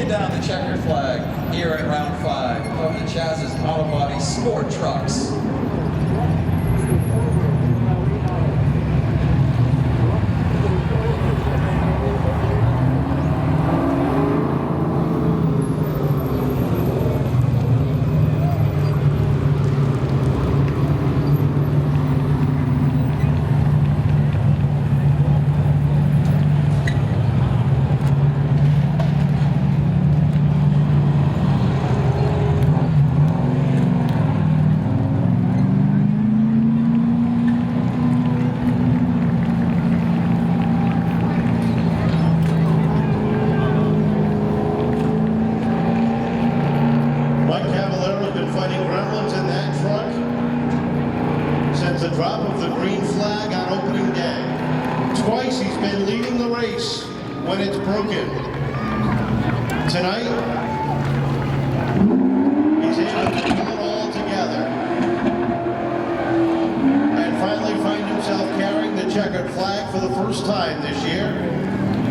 taking down the checkered flag here at round 5 of the Chaz's Auto Body Sport Trucks. Mike Cavallaro has been fighting gremlins in that truck since the drop of the green flag on opening day. Twice he's been leading the race when it's broken. Tonight, he's able to pull it all together and finally find himself carrying the checkered flag for the first time this year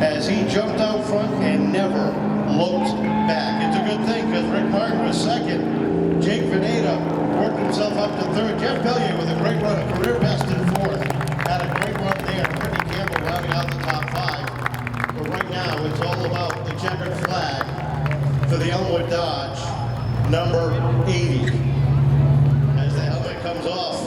as he jumped out front and never looked back. It's a good thing because Rick Martin was second. Jake Vanada worked himself up to third. Jeff Belyea with a great run, a career best in fourth. Had a great run there. Brittany Campbell rounding out the top 5. But right now it's all about the checkered flag for the Elmwood Dodge, number 80. As the helmet comes off,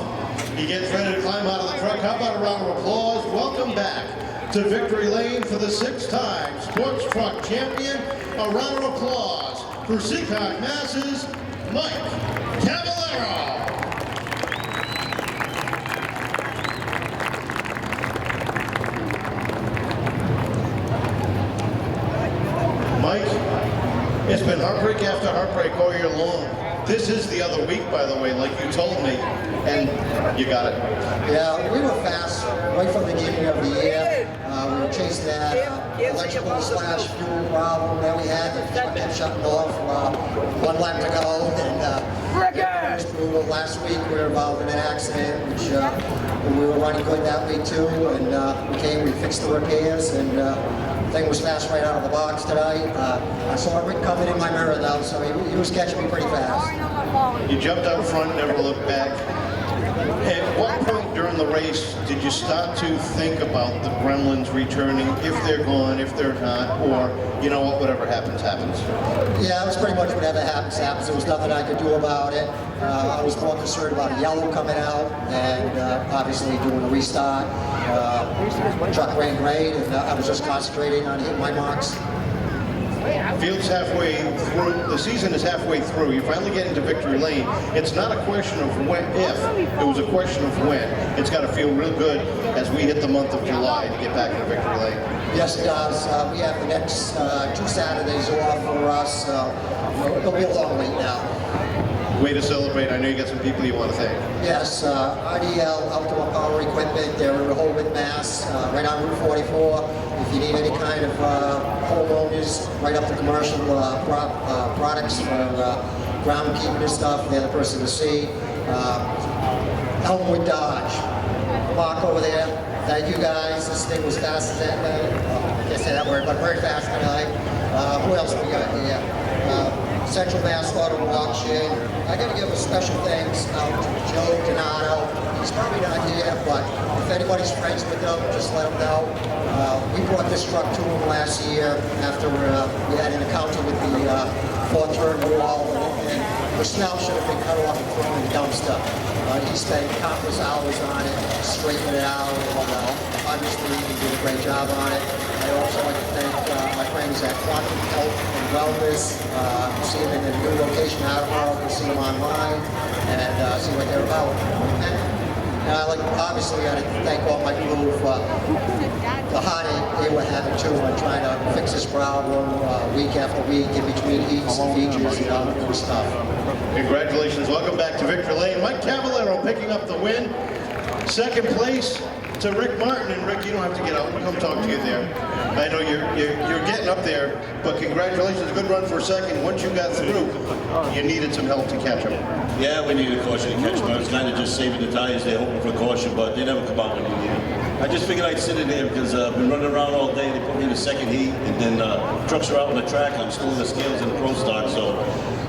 he gets ready to climb out of the truck. How about a round of applause? Welcome back to Victory Lane for the 6-time Sports Truck Champion. A round of applause for Seekonk, Mass's Mike Cavallaro. Mike, it's been heartbreak after heartbreak all year long. This is the other week, by the way, like you told me, and you got it. Yeah, we were fast right from the beginning of the year. We were chasing that electrical slash fuel problem that we had. The truck kept shutting off. 1 lap to go, and it was brutal. Last week we were involved in an accident, which we were running good that week too. And we fixed the repairs, and thing was fast right out of the box tonight. I saw Rick coming in my mirror though, so he was catching me pretty fast. You jumped out front, never looked back. At what point during the race did you start to think about the gremlins returning, if they're gone, if they're not, or, you know what, whatever happens, happens? Yeah, it was pretty much whatever happens, happens. There was nothing I could do about it. I was more concerned about a yellow coming out and obviously doing a restart. The truck ran great, and I was just concentrating on hitting my marks. Field's halfway through, the season is halfway through. You finally get into Victory Lane. It's not a question of when, if, it was a question of when. It's got to feel real good as we hit the month of July to get back into Victory Lane. Yes, it does. We have the next 2 Saturdays off for us. It'll be a long week now. Way to celebrate. I know you got some people you want to thank. Yes, RDL Outdoor Power Equipment. They're in Rehoboth, Mass, right on Route 44. If you need any kind of homeowners, right up to commercial products for groundkeeping and stuff, they're the person to see. Elmwood Dodge. Mark over there. Thank you guys. This thing was fast as that. I can't say that word, but very fast tonight. Who else we got here? Central Mass Auto Auction. I got to give a special thanks out to Joe Donato. He's probably not here, but if anybody's friends with him, just let him know. We brought this truck to him last year after we had an encounter with the 4-turn wall, and the snout should have been cut off and thrown in the dumpster. He spent countless hours on it, straightening it out, and obviously he did a great job on it. I'd also like to thank my friends at Quantum Health and Wellness. You see them in a new location out of Harlem, you see them online, and see what they're about. And I like, obviously, I got to thank all my crew for the heartache they were having too, and trying to fix this problem week after week in between heats and features and all that good stuff. Congratulations. Welcome back to Victory Lane. Mike Cavallaro picking up the win. Second place to Rick Martin. And Rick, you don't have to get out. We'll come talk to you there. I know you're getting up there, but congratulations. Good run for a second. Once you got through, you needed some help to catch up. Yeah, we needed caution to catch him. I was kind of just saving the tires there, hoping for caution, but they never come out when you need it. I just figured I'd sit in here because I've been running around all day. They put me in the second heat, and then trucks are out on the track. I'm still in the scales in the pro stock, so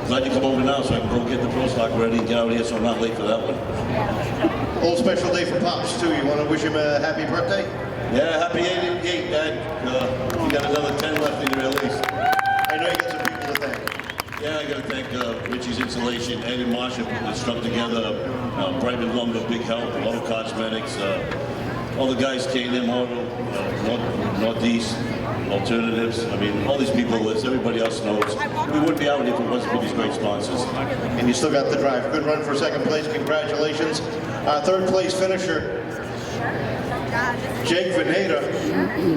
glad you come over now so I can go get the pro stock ready and get out here so I'm not late for that one. Old special day for Pops, too. You want to wish him a happy birthday? Yeah, happy 88, Dad. You got another 10 left in your release. I know you got some people to thank. Yeah, I got to thank Richie's Insulation, Ed and Marsha that struck together, Brightman Lumber, big help, Auto Cosmetics, all the guys, K&M Auto, Northeast, Alternatives. I mean, all these people, as everybody else knows, we wouldn't be out here if it wasn't for these great sponsors. And you still got the drive. Good run for second place. Congratulations. Third place finisher, Jake Vanada.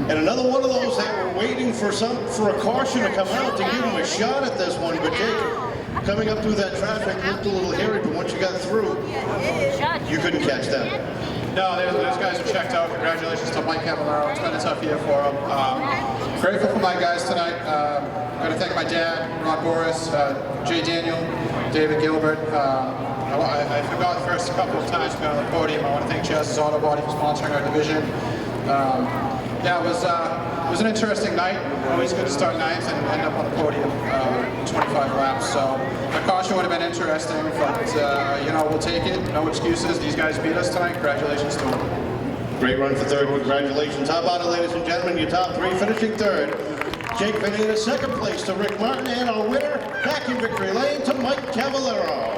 And another one of those that were waiting for a caution to come out to give him a shot at this one. But Jake, coming up through that traffic looked a little hairy, but once you got through, you couldn't catch them. No, those guys are checked out. Congratulations to Mike Cavallaro. It's been a tough year for him. Grateful for my guys tonight. Got to thank my dad, Ron Boris, Jay Daniel, David Gilbert. I forgot the first couple of times we got on the podium. I want to thank Jazz's Auto Body for sponsoring our division. Yeah, it was an interesting night. Always good to start nights and end up on the podium 25 laps. So the caution would have been interesting, but you know, we'll take it. No excuses. These guys beat us tonight. Congratulations to them. Great run for third. Congratulations. How about it, ladies and gentlemen? Your top three finishing third. Jake Vanada, second place to Rick Martin, and our winner, back in victory lane to Mike Cavallaro.